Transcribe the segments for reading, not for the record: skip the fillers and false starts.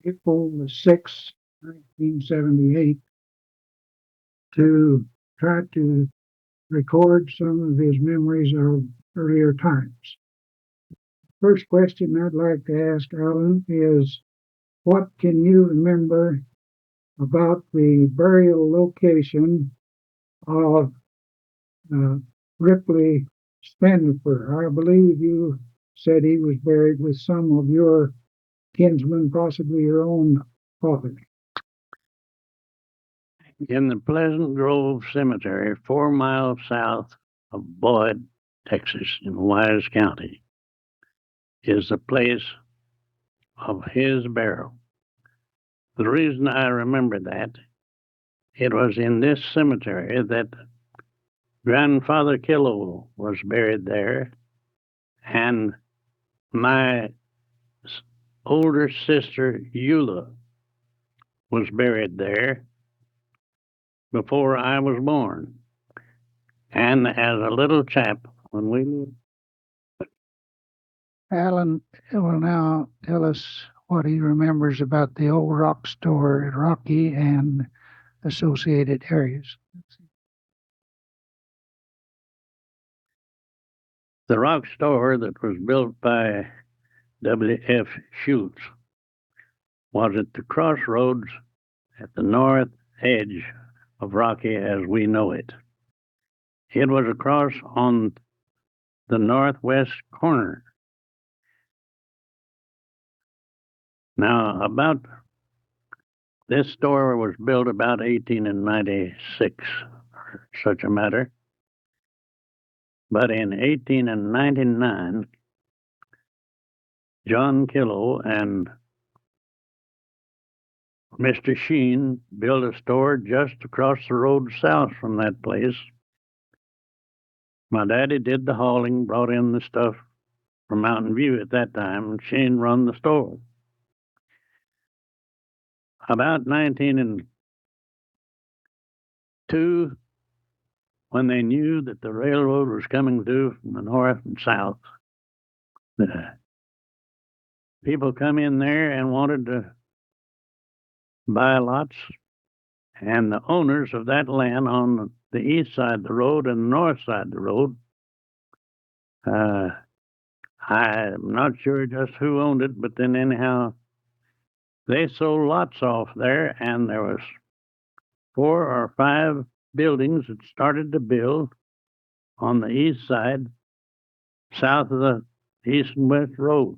April the 6th, 1978, to try to record some of his memories of earlier times. First question I'd like to ask Alan is, what can you remember about the burial location of uh, Ripley Spanifer? I believe you said he was buried with some of your kinsmen, possibly your own father. In the Pleasant Grove Cemetery, 4 miles south of Boyd, Texas, in Wise County, is the place of his burial. The reason I remember that, it was in this cemetery that Grandfather Killow was buried there, and my older sister Eula was buried there before I was born. And as a little chap, when we lived. Alan will now tell us what he remembers about the old rock store at Rocky and associated areas. The rock store that was built by W.F. Schultz was at the crossroads at the north edge of Rocky as we know it. It was across on the northwest corner. Now, about this store was built about 1896, or such a matter. But in 1899, John Killow and Mr. Sheen built a store just across the road south from that place. My daddy did the hauling, brought in the stuff from Mountain View at that time, and Sheen run the store. About 1902, when they knew that the railroad was coming through from the north and south, the people come in there and wanted to buy lots, and the owners of that land on the east side of the road and the north side of the road, I'm not sure just who owned it, but then anyhow, they sold lots off there, and there was 4 or 5 buildings that started to build on the east side, south of the east and west road.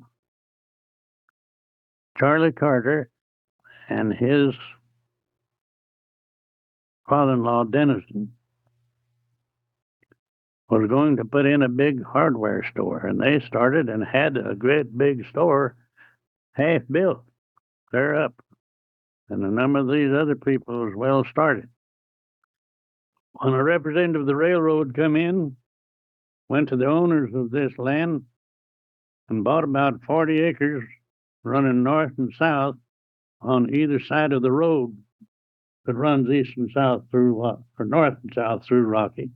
Charlie Carter and his father-in-law, Dennison, was going to put in a big hardware store, and they started and had a great big store half built clear up, and a number of these other people was well started. When a representative of the railroad come in, went to the owners of this land and bought about 40 acres running north and south on either side of the road that runs east and south through, or north and south through Rocky.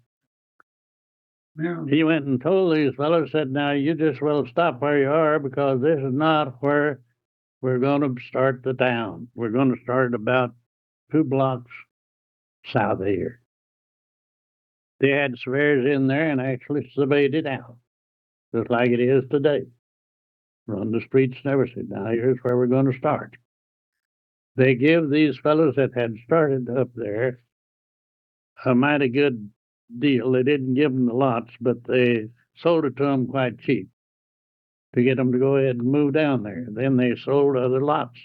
Yeah. He went and told these fellows, said, now you just well stop where you are, because this is not where we're going to start the town. We're going to start about 2 blocks south of here. They had surveyors in there and actually surveyed it out, just like it is today. Run the streets and everything. Now here's where we're going to start. They give these fellows that had started up there a mighty good deal. They didn't give them the lots, but they sold it to them quite cheap to get them to go ahead and move down there. Then they sold other lots.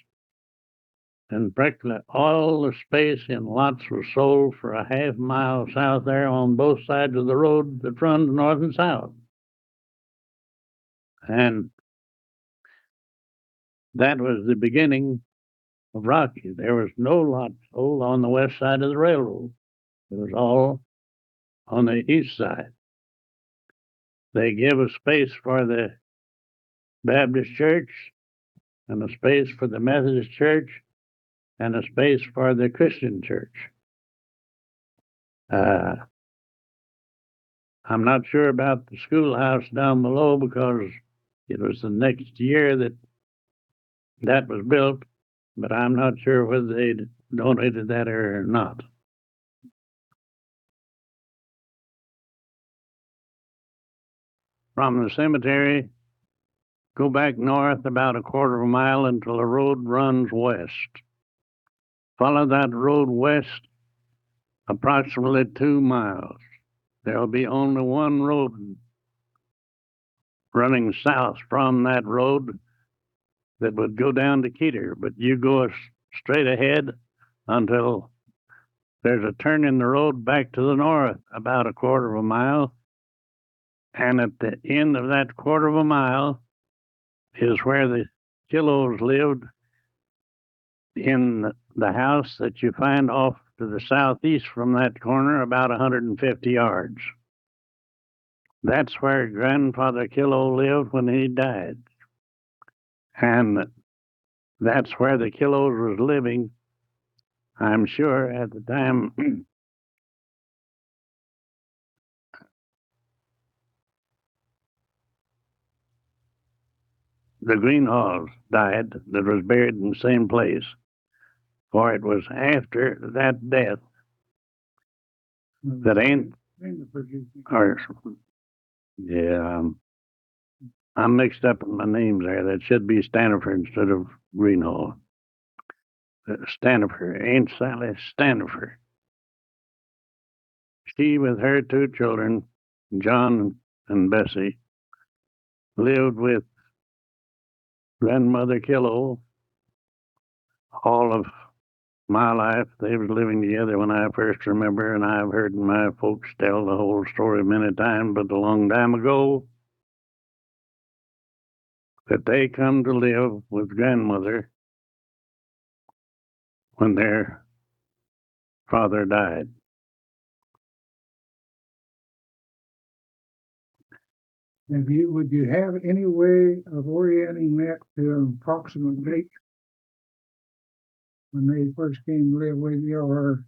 And practically all the space in lots was sold for a half mile south there on both sides of the road that runs north and south. And that was the beginning of Rocky. There was no lot sold on the west side of the railroad. It was all on the east side. They give a space for the Baptist church, and a space for the Methodist church, and a space for the Christian church. I'm not sure about the schoolhouse down below, because it was the next year that was built, but I'm not sure whether they donated that or not. From the cemetery, go back north about a quarter of a mile until the road runs west. Follow that road west approximately 2 miles. There'll be only one road running south from that road that would go down to Keeter, but you go straight ahead until there's a turn in the road back to the north about a quarter of a mile. And at the end of that quarter of a mile is where the Killows lived in the house that you find off to the southeast from that corner, about 150 yards. That's where Grandfather Killow lived when he died. And that's where the Killows was living, I'm sure, at the time the Greenhaws died that was buried in the same place. For it was after that death that ain't, or, yeah, I'm mixed up in my names there. That should be Stanifer instead of Greenhaw. Stanifer, Aunt Sally Stanifer. She, with her two children, John and Bessie, lived with Grandmother Killow all of my life. They was living together when I first remember, and I've heard my folks tell the whole story many times, but a long time ago, that they come to live with grandmother when their father died. Would you have any way of orienting that to an approximate date when they first came to live with you, or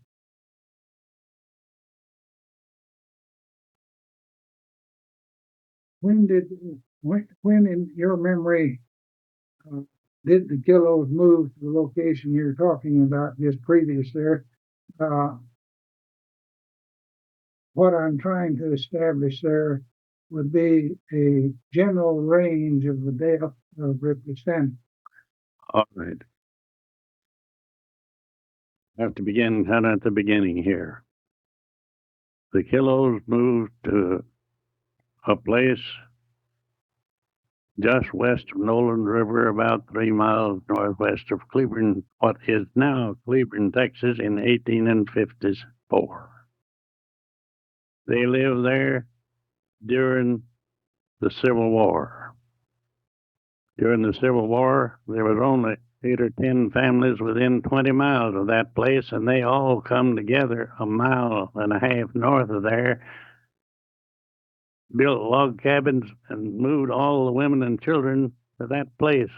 when in your memory uh, did the Killows move to the location you're talking about just previous there? Uh, what I'm trying to establish there would be a general range of the death of Ripley Stanley. All right. I have to begin kind of at the beginning here. The Killows moved to a place just west of Nolan River, about 3 miles northwest of Cleburne, what is now Cleburne, Texas, in 1854. They lived there during the Civil War. During the Civil War, there was only 8 or 10 families within 20 miles of that place, and they all come together a mile and a half north of there, built log cabins, and moved all the women and children to that place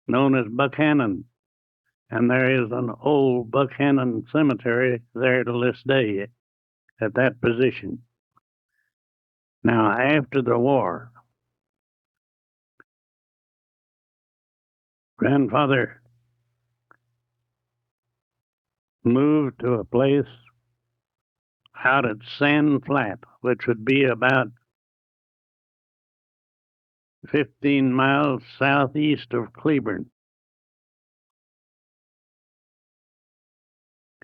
known as Buckhannon. And there is an old Buckhannon cemetery there to this day at that position. Now, after the war, grandfather moved to a place out at Sand Flat, which would be about 15 miles southeast of Cleburne.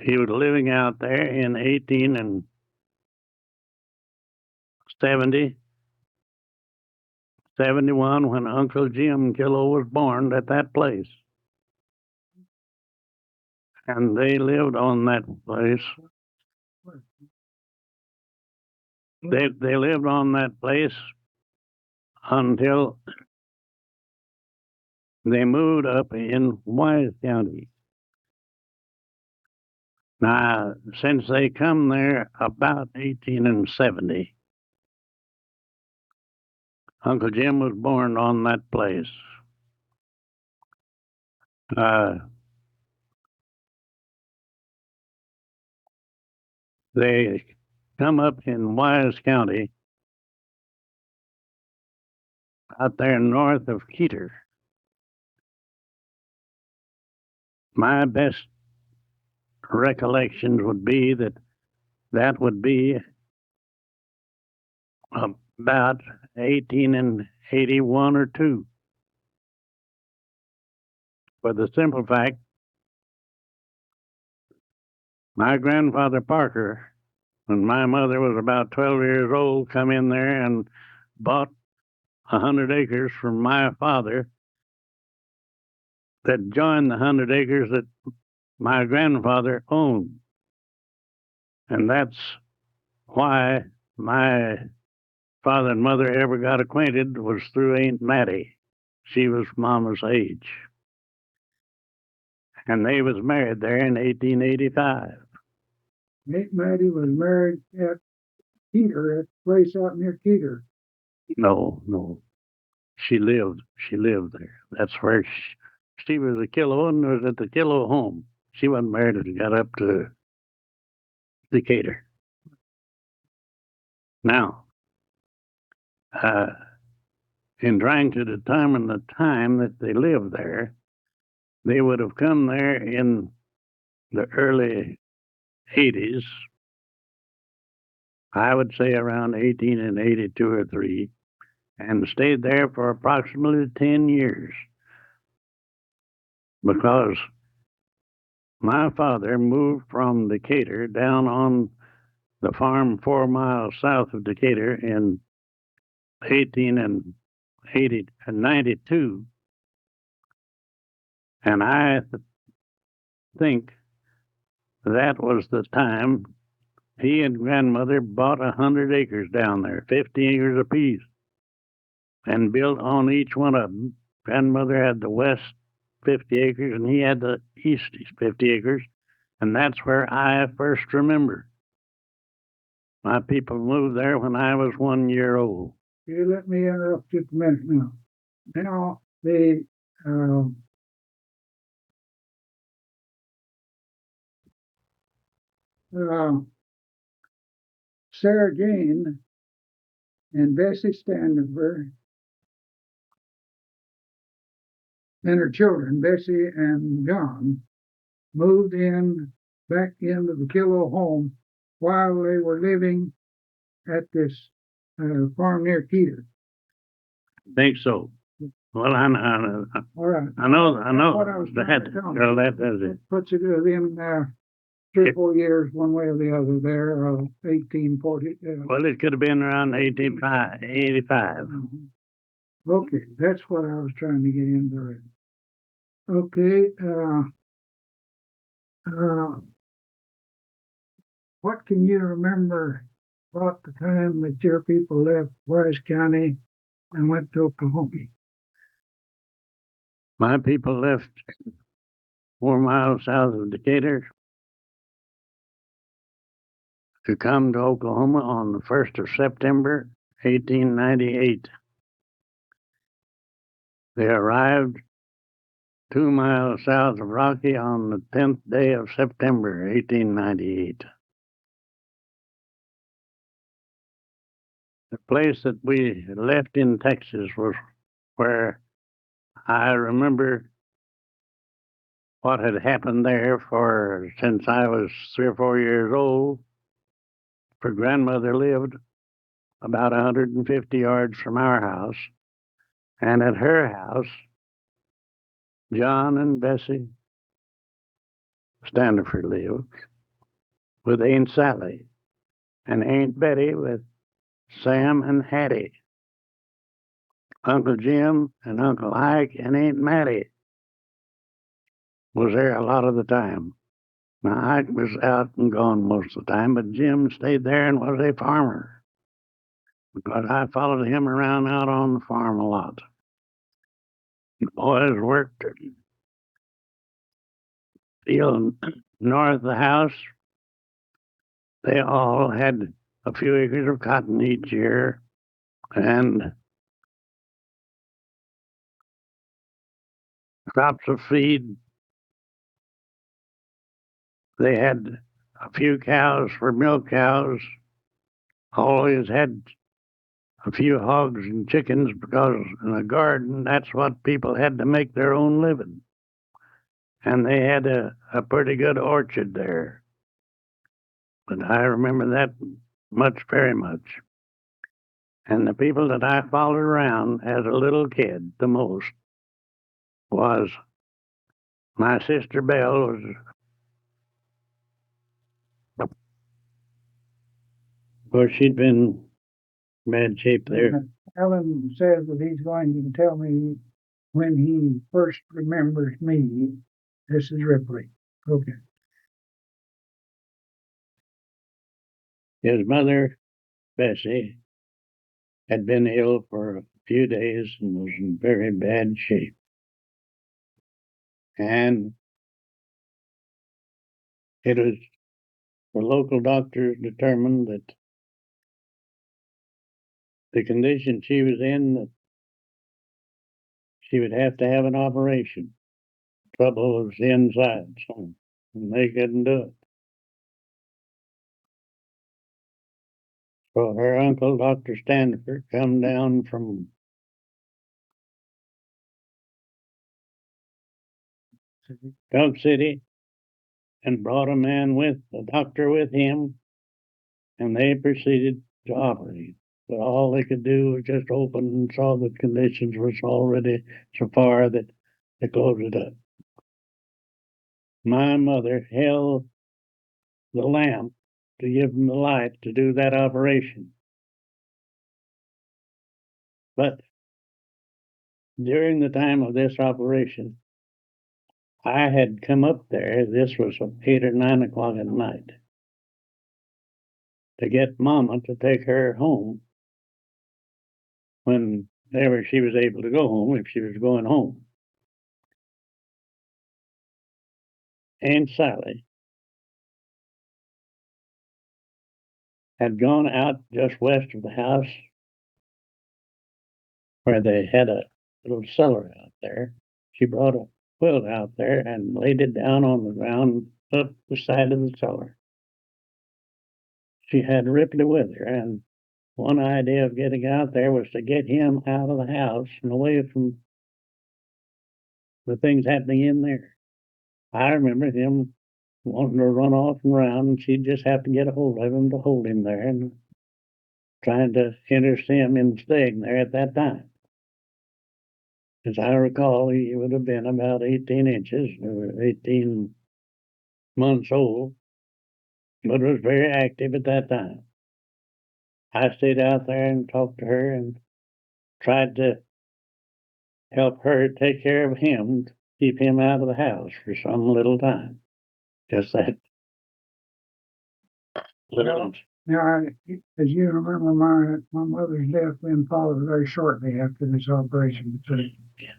He was living out there in 1870, 71, when Uncle Jim Killow was born at that place. And they lived on that place. They lived on that place until they moved up in Wise County. Now, since they come there about 1870, Uncle Jim was born on that place. They come up in Wise County, out there north of Keeter. My best recollections would be that would be about 1881 or 2, for the simple fact my grandfather Parker, when my mother was about 12 years old, come in there and bought 100 acres from my father that joined the 100 acres that my grandfather owned. And that's why my father and mother ever got acquainted, was through Aunt Mattie. She was Mama's age. And they was married there in 1885. Aunt Mattie was married at Keeter, at a place out near Keeter. No, no. She lived there. That's where she was a kilo and was at the kilo home. She wasn't married until she got up to Decatur. Now, uh, in trying to determine the time that they lived there, they would have come there in the early 80s. I would say around 1882 or 3, and stayed there for approximately 10 years, because my father moved from Decatur down on the farm 4 miles south of Decatur in 1892, and I think that was the time he and grandmother bought 100 acres down there, 50 acres apiece, and built on each one of them. Grandmother had the west 50 acres, and he had the east 50 acres, and that's where I first remember. My people moved there when I was 1 year old. You let me interrupt just a minute now. Now, the Sarah Jane and Bessie Standifer and her children, Bessie and John, moved in back into the Kilo home while they were living at this farm near Keeter. Think so. Well, All right. I know What I was trying to tell you. well, that does it. Puts it in 3 or 4 years, one way or the other there, 1840. Well, it could have been around 1885. Okay, that's what I was trying to get into. Okay, what can you remember about the time that your people left Wise County and went to Oklahoma? My people left 4 miles south of Decatur to come to Oklahoma on the 1st of September, 1898. They arrived 2 miles south of Rocky on the 10th day of September, 1898. The place that we left in Texas was where I remember what had happened there, for since I was 3 or 4 years old. For grandmother lived about 150 yards from our house, and at her house, John and Bessie Standifer lived with Aunt Sally, and Aunt Betty with Sam and Hattie. Uncle Jim and Uncle Ike and Aunt Mattie was there a lot of the time. Now, Ike was out and gone most of the time, but Jim stayed there and was a farmer, because I followed him around out on the farm a lot. The boys worked field north of the house. They all had a few acres of cotton each year, and crops of feed. They had a few cows for milk cows. Always had a few hogs and chickens, because in a garden, that's what people had to make their own living. and they had a pretty good orchard there. But I remember that much, very much. And the people that I followed around as a little kid the most was my sister Belle was, of course, she'd been in bad shape there. Alan says that he's going to tell me when he first remembers me. This is Ripley. Okay. His mother, Bessie, had been ill for a few days and was in very bad shape. And it was the local doctors determined that the condition she was in, that she would have to have an operation. Trouble was the inside, so they couldn't do it. So her uncle, Dr. Stanford, come down from Gulf City and brought a man with a doctor with him, and they proceeded to operate. But all they could do was just open and saw that conditions was already so far that they closed it up. My mother held the lamp to give them the light to do that operation. But during the time of this operation, I had come up there, this was 8 or 9 o'clock at night, to get Mama to take her home whenever she was able to go home, if she was going home. Aunt Sally had gone out just west of the house where they had a little cellar out there. She brought a quilt out there and laid it down on the ground up the side of the cellar. She had Ripley with her, and one idea of getting out there was to get him out of the house and away from the things happening in there. I remember him wanting to run off and around, and she'd just have to get a hold of him to hold him there and trying to interest him in staying there at that time. As I recall, he would have been about 18 inches or 18 months old, but was very active at that time. I stayed out there and talked to her and tried to help her take care of him, keep him out of the house for some little time. Just that little. Now, as you remember, my mother's death then followed very shortly after this operation. So, Yeah.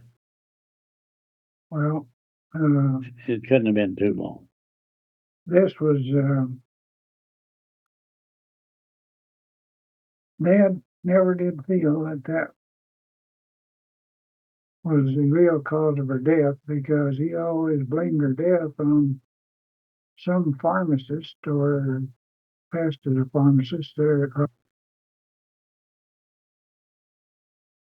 Well, it couldn't have been too long. This was Dad never did feel that that was the real cause of her death because he always blamed her death on some pharmacist or past as a pharmacist or